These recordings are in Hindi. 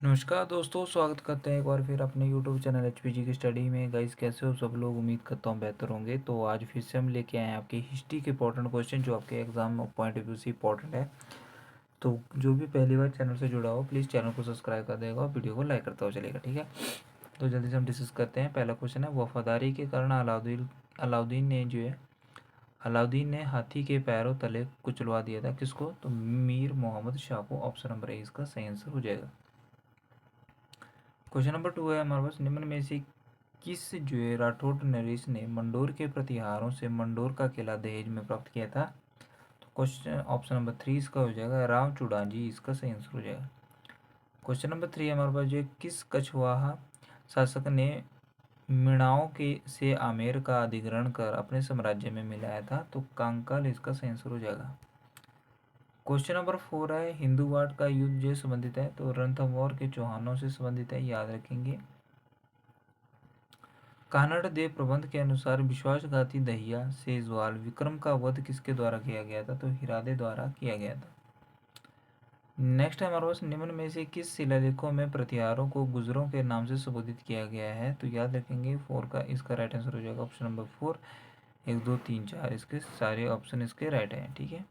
नमस्कार दोस्तों, स्वागत करते हैं एक बार फिर अपने यूट्यूब चैनल एचपीजी की स्टडी में। गाइस, कैसे हो सब लोग? उम्मीद करता हूँ बेहतर होंगे। तो आज फिर से हम लेके आए हैं आपके हिस्ट्री के इंपॉर्टेंट क्वेश्चन जो आपके एग्जाम पॉइंट ऑफ व्यू से इंपॉर्टेंट है। तो जो भी पहली बार चैनल से जुड़ा हो प्लीज़ चैनल को सब्सक्राइब कर देगा और वीडियो को लाइक करता हुआ चलेगा, ठीक है। तो जल्दी से हम डिस्कस करते हैं। पहला क्वेश्चन है, वफादारी के कारण अलाउद्दीन ने हाथी के पैरों तले कुचलवा दिया था। किसको? तो मीर मोहम्मद शाह को। ऑप्शन नंबर ए इसका सही आंसर हो जाएगा। क्वेश्चन नंबर 2 है हमारे पास, निम्न में से किस जो है राठौड़ नरेश ने मंडोर के प्रतिहारों से मंडोर का किला दहेज में प्राप्त किया था? तो क्वेश्चन ऑप्शन नंबर 3 इसका हो जाएगा राम चुड़ाजी, इसका सही आंसर हो जाएगा। क्वेश्चन नंबर 3 हमारे पास जो है, किस कछवाहा शासक ने मिणाओं के से आमेर का अधिग्रहण कर अपने साम्राज्य में मिलाया था? तो कांकाल, इसका सही आंसर हो जाएगा। क्वेश्चन नंबर 4 है, हिंदू वाट का युद्ध जो संबंधित है तो रणथंभौर के चौहानों से संबंधित है, याद रखेंगे। कानड़ देव प्रबंध के अनुसार विश्वासघाती दहिया सेजवाल विक्रम का वध किसके द्वारा किया गया था? तो हिरादे द्वारा किया गया था। नेक्स्ट है हमारे पास, निम्न में से किस शिलालेखों में प्रतिहारों को गुजरों के नाम से संबोधित किया गया है? तो याद रखेंगे 4 का इसका राइट आंसर हो जाएगा ऑप्शन नंबर 4। 1 2 3 4 इसके सारे ऑप्शन इसके राइट हैं, ठीक है।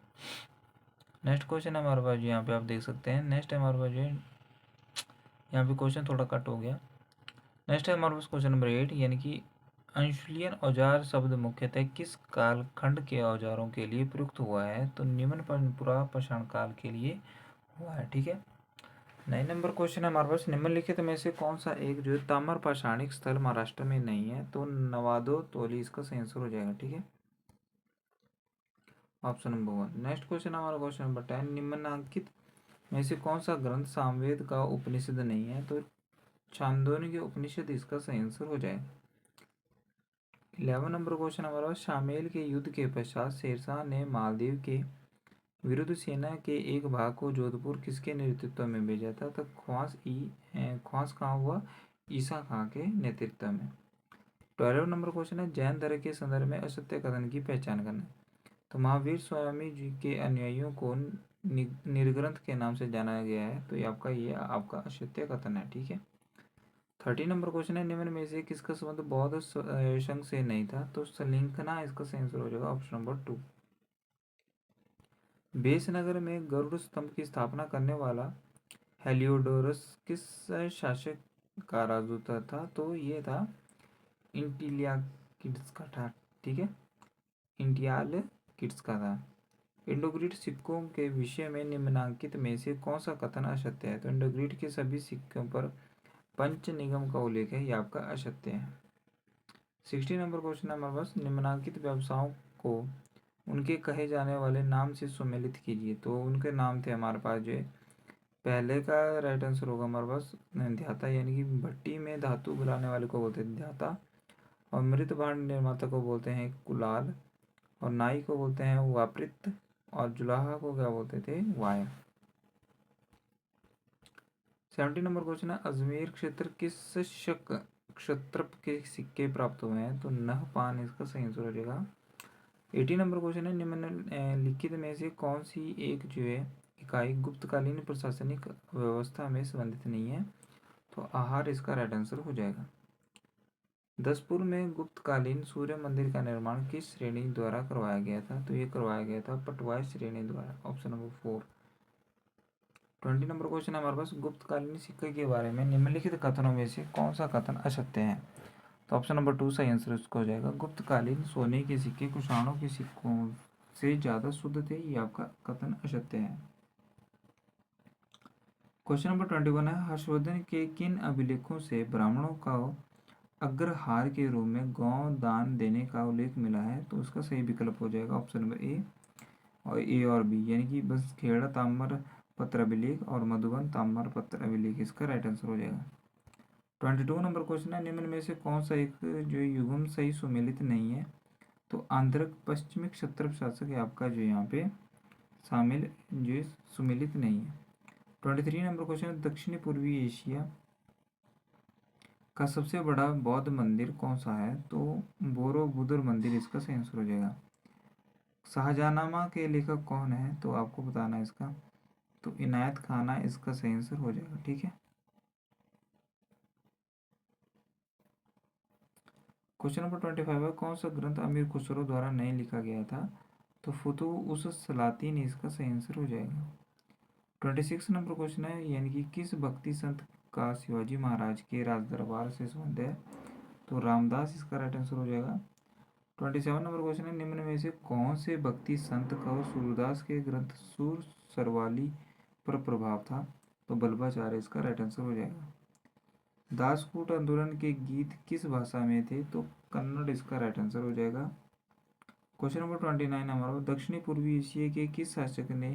नेक्स्ट क्वेश्चन हमारे पास यहाँ पे आप देख सकते हैं। नेक्स्ट है हमारे पास जो है, यहाँ पे क्वेश्चन थोड़ा कट हो गया। नेक्स्ट है हमारे पास क्वेश्चन नंबर 8, यानी कि अंशुलियन औजार शब्द मुख्यतः किस कालखंड के औजारों के लिए प्रयुक्त हुआ है? तो निम्न पुरा पाषाण काल के लिए हुआ है, ठीक है। 9 नंबर क्वेश्चन है हमारे पास, निम्नलिखित में से कौन सा एक जो है ताम्र पाषाणिक स्थल महाराष्ट्र में नहीं है? तो नवादो तोली, इसका सही आंसर हो जाएगा, ठीक है। Option number 1। नेक्स्ट क्वेश्चन हमारा क्वेश्चन नंबर 10, निम्नलिखित में से कौन सा ग्रंथ सामवेद का उपनिषद नहीं है? तो छांदोग्य उपनिषद, इसका सही आंसर हो जाएगा। 11 नंबर क्वेश्चन हमारा, शामेल के युद्ध के पश्चात शेरशाह ने मालदीव के विरुद्ध सेना के एक भाग को जोधपुर किसके नेतृत्व में भेजा था? तो ख्वास खां हुआ ईसा खां के नेतृत्व में। 12 नंबर क्वेश्चन है, जैन धर्म के संदर्भ में असत्य कथन की पहचान करना। तो महावीर स्वामी जी के अनुयायियों को निर्ग्रंथ के नाम से जाना गया है, तो ये आपका असत्य कथन है, ठीक है। 13 नंबर क्वेश्चन है, निम्न में से किसका संबंध बौद्ध संघ से नहीं था? तो सलिंखना, इसका सही आंसर हो जाएगा ऑप्शन नंबर 2। बेसनगर में गरुड़ स्तंभ की स्थापना करने वाला हेलियोडोरस किस शासक का राजदूत था? तो ये था इंटिलिया किड्स का था, ठीक है। इंटियाल किड्स का था। इंडोग्रिड सिक्कों के विषय में निम्नलिखित में से कौन सा कथन असत्य है? तो इंडोग्रिड के सभी सिक्कों पर पंच निगम का उल्लेख है, यह आपका असत्य है। 16 नंबर क्वेश्चन हमारे पास, निम्नलिखित व्यवसायों को उनके कहे जाने वाले नाम से सम्मिलित कीजिए। तो उनके नाम थे हमारे पास जो है, पहले का राइट आंसर होगा हमारे पास ध्याता, यानी कि भट्टी में धातु बुलाने वाले को बोलते हैं ध्याता, और मृत भांड निर्माता को बोलते हैं कुलाल, और नाई को बोलते हैं वापृत, और जुलाहा को क्या बोलते थे? वाय। 70 नंबर क्वेश्चन है, अजमेर क्षेत्र किस शक क्षत्रप के सिक्के प्राप्त हुए हैं? तो नहपान, इसका सही आंसर हो जाएगा। 80 नंबर क्वेश्चन है, निम्नलिखित में से कौन सी एक जो है इकाई गुप्तकालीन प्रशासनिक व्यवस्था में संबंधित नहीं है? तो आहार, इसका राइट आंसर हो जाएगा। दसपुर में गुप्तकालीन सूर्य मंदिर का निर्माण किस श्रेणी द्वारा करवाया गया था? तो ये करवाया गया था पटवाई श्रेणी द्वारा, ऑप्शन नंबर 4। 20 नंबर क्वेश्चन हमारे पास, गुप्तकालीन सिक्के के बारे में निम्नलिखित कथनों में से कौन सा कथन असत्य है? तो ऑप्शन नंबर 2 सही आंसर उसको हो जाएगा। गुप्तकालीन सोने के सिक्के कुषाणों के सिक्कों से ज्यादा शुद्ध थे, ये आपका कथन असत्य है। क्वेश्चन नंबर 21 है, हर्षवर्धन के किन अभिलेखों से ब्राह्मणों का अग्रहार के रूप में गौ दान देने का उल्लेख मिला है? तो उसका सही विकल्प हो जाएगा ऑप्शन नंबर ए, और ए और बी, यानी कि बस खेड़ा ताम्र पत्र अभिलेख और मधुबन ताम्र पत्र अभिलेख, इसका राइट आंसर हो जाएगा। 22 नंबर क्वेश्चन है, निम्न में से कौन सा एक जो युग्म सही सुमेलित नहीं है? तो आंध्र पश्चिमी क्षत्रप शासक है आपका जो यहाँ पे शामिल जो सुमेलित नहीं है। 23 नंबर क्वेश्चन, दक्षिणी पूर्वी एशिया का सबसे बड़ा बौद्ध मंदिर कौन सा है? तो बोरोबुदुर मंदिर, इसका सही आंसर हो जाएगा। शाहजहानामा के लेखक कौन है? तो आपको बताना है इसका। तो इनायत खाना, इसका सही आंसर हो जाएगा, ठीक है। क्वेश्चन नंबर 25 है, कौन सा ग्रंथ अमीर खुसरो द्वारा नहीं लिखा गया था? तो फुतुह उस सलातीन इसका सही आंसर हो जाएगा। 26 नंबर क्वेश्चन है, यानी कि किस भक्ति संत का शिवाजी महाराज के राज दरबार से संबंध है? तो रामदास इसका राइट आंसर हो जाएगा। 27 नंबर क्वेश्चन है, निम्न में से कौन से भक्ति संत का सूरदास के ग्रंथ सुर सरवाली पर प्रभाव था? तो बल्बाचार्य इसका राइट आंसर हो जाएगा। दासकूट आंदोलन के गीत किस भाषा में थे? तो कन्नड़ इसका राइट आंसर हो जाएगा। क्वेश्चन नंबर 29 हमारा, दक्षिणी पूर्वी एशिया के किस शासक ने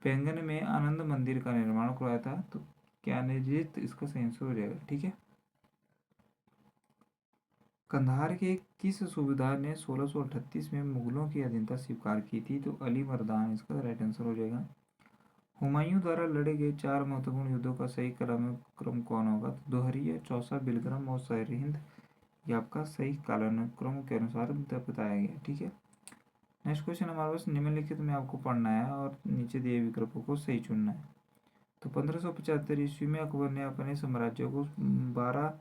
पैंगन में आनंद मंदिर का निर्माण करवाया था? तो ज्ञानजीत इसका सही आंसर हो जाएगा। ठीक है। कंधार के किस सूबेदार ने 1638 में मुगलों की अधीनता स्वीकार की थी? तो अली मर्दान इसका राइट आंसर हो जाएगा। हुमायूं द्वारा लड़े गए 4 महत्वपूर्ण युद्धों का सही क्रम कौन होगा? तो दोहरिया, चौसा, बिलग्राम और सरहिंद, ये आपका सही कालानुक्रम के अनुसार बताया गया। ठीक है। नेक्स्ट क्वेश्चन हमारे पास, निम्नलिखित में आपको पढ़ना है और नीचे दिए विकल्पों को सही चुनना है। तो 1575 ईस्वी में अकबर ने अपने साम्राज्य को 12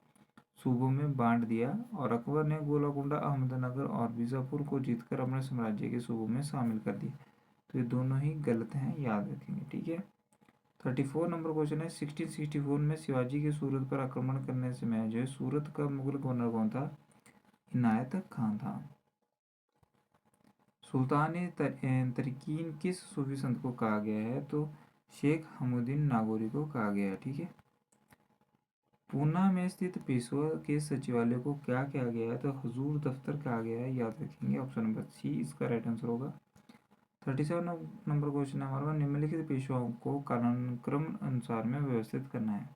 सूबों में बांट दिया और अकबर ने गोलाकुंडा, अहमदनगर और बीजापुर को जीतकर अपने साम्राज्य के सूबों में शामिल कर दिया। तो ये दोनों ही गलत हैं, याद रखेंगे। ठीक है। 34 नंबर क्वेश्चन है, 1664 में शिवाजी के सूरत पर आक्रमण करने से में जो है सूरत का मुगल गवर्नर कौन था? इनायत खान था। सुल्तान तरीकीन किस सूफी संत को कहा गया है? तो शेख हमउद्दीन नागौरी को कहा गया है। ठीक है। पूना में स्थित पेशवा के सचिवालय को क्या कहा गया है? तो हुजूर दफ्तर कहा गया है, याद रखेंगे। ऑप्शन नंबर सी इसका राइट आंसर होगा। 37 नंबर क्वेश्चन है हमारा, निम्नलिखित पेशवाओं को कालानुक्रम अनुसार में व्यवस्थित करना है।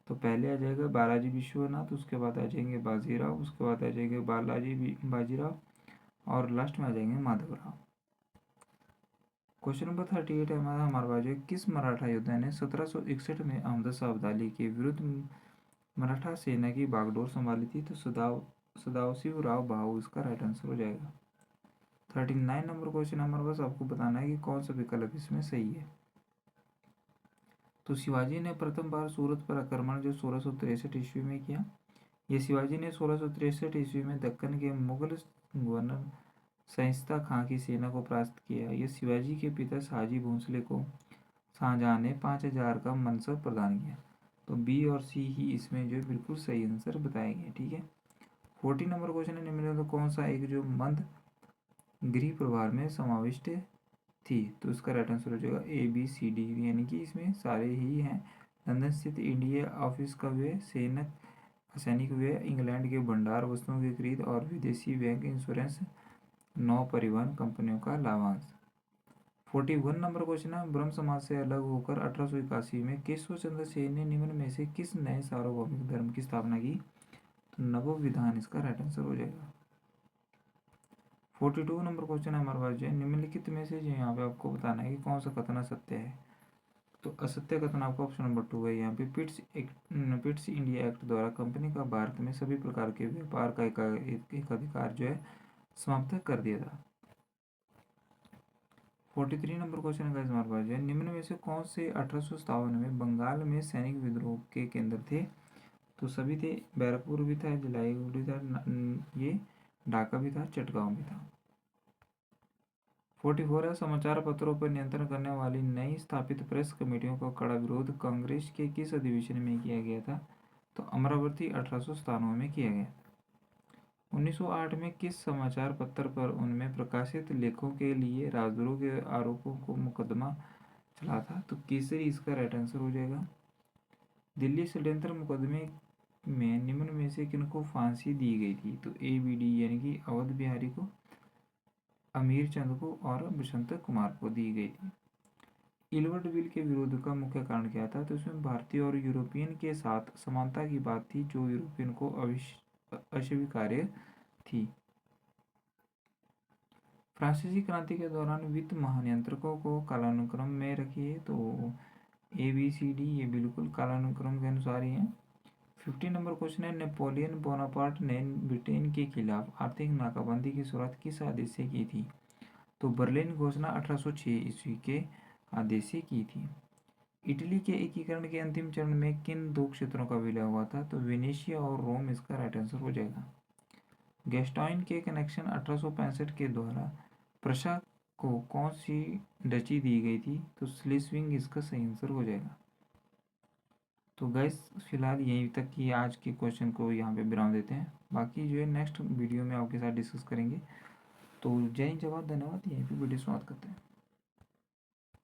तो पहले आ जाएगा बालाजी विश्वनाथ, उसके बाद आ जाएंगे बाजीराव, उसके बाद आ जाएंगे बाजीराव और लास्ट में आ जाएंगे माधवराव। क्वेश्चन नंबर 38 है हमारे पास, किस मराठा योद्धा ने 1761 में अहमद शाह अब्दाली के विरुद्ध मराठा सेना की बागडोर संभाली थी? तो सदाशिव राव भाऊ इसका राइट आंसर हो जाएगा। 39 नंबर क्वेश्चन हमारे पास, आपको बताना है कि कौन सा विकल्प इसमें सही है। तो शिवाजी ने प्रथम बार सूरत पर आक्रमण जो 1663 ईस्वी में किया। ये शिवाजी ने 1663 ईस्वी में दक्कन के मुगल गवर्नर शाइस्ता खां की सेना को परास्त किया। ये शिवाजी के पिता शाहजी भोंसले को शाहजहां ने 5000 का मनसब प्रदान किया। तो बी और सी ही इसमें जो बिल्कुल सही आंसर बताए गए। ठीक है। 40 नंबर क्वेश्चन है, निम्न में कौन सा एक जो मंद गृह प्रभार में समाविष्ट थी? तो इसका राइट आंसर हो जाएगा ए बी सी डी, यानी कि इसमें सारे ही हैं। लंदन स्थित इंडिया ऑफिस का व्यय, सैनिक व्यय, इंग्लैंड के भंडार वस्तुओं की खरीद और विदेशी बैंक इंश्योरेंस, नौ परिवहन कंपनियों का लाभांश। 41 नंबर क्वेश्चन है, ब्रह्म समाज से अलग होकर 1881 में केशव चंद्र सेन ने निम्न में से किस नए सार्वभौमिक धर्म की स्थापना की? तो नव विधान इसका राइट आंसर हो जाएगा। 42 नंबर क्वेश्चन हमारे पास जो है, निम्नलिखित में से जो यहाँ पे आपको बताना है कि कौन सा कथन असत्य है। तो असत्य कथन आपका ऑप्शन नंबर 2 है। यहाँ पे पिट्स इंडिया एक्ट द्वारा कंपनी का भारत में सभी प्रकार के व्यापार का एक अधिकार जो है समाप्त कर दिया था। 43 नंबर क्वेश्चन है हमारे पास जो है, निम्न में से कौन से 1857 में बंगाल में सैनिक विद्रोह के केंद्र थे? तो सभी थे, बैरकपुर भी था, जलाईगुड़ी था, ये ढाका भी था, चटगांव भी था। 44 है, समाचार पत्रों पर नियंत्रण करने वाली नई स्थापित प्रेस कमेटियों का कड़ा विरोध कांग्रेस के किस अधिवेशन में किया गया था? तो अमरावती 1897 में किया गया। 1908 में किस समाचार पत्र पर उनमें प्रकाशित लेखों के लिए राजद्रोह के आरोपों को मुकदमा चला था? तो केसरी इसका राइट आंसर हो जाएगा। दिल्ली षड्यंत्र मुकदमे में निम्न में से किनको फांसी दी गई थी? तो ए बी डी, यानी कि अवध बिहारी को, अमीर चंद को और बसंत कुमार को दी गई थी। इलवर्ट बिल के विरोध का मुख्य कारण क्या था? तो इसमें भारतीय और यूरोपियन के साथ समानता की बात थी जो यूरोपियन को अस्वीकार्य थी। फ्रांसीसी क्रांति के दौरान वित्त महानियंत्रकों को कालानुक्रम में रखिए। तो ए बी सी डी ये बिल्कुल कालानुक्रम के अनुसार ही है। 15 नंबर क्वेश्चन है, नेपोलियन बोनापार्ट ने ब्रिटेन के खिलाफ आर्थिक नाकाबंदी की शुरुआत किस आदेश से की थी? तो बर्लिन घोषणा 1806 ईस्वी के आदेश से की थी। इटली के एकीकरण के अंतिम चरण में किन दो क्षेत्रों का विलय हुआ था? तो वेनेशिया और रोम इसका राइट आंसर हो जाएगा। गैस्टॉइन के कनेक्शन 1865 के द्वारा प्रशा को कौन सी डची दी गई थी? तो स्लीस्विंग इसका सही आंसर हो जाएगा। तो गैस फिलहाल यहीं तक की आज के क्वेश्चन को यहाँ पे विराम देते हैं। बाकी जो है नेक्स्ट वीडियो में आपके साथ डिस्कस करेंगे। तो जय हिंद, जवाब, धन्यवाद। यहीं पे वीडियो समाप्त करते हैं।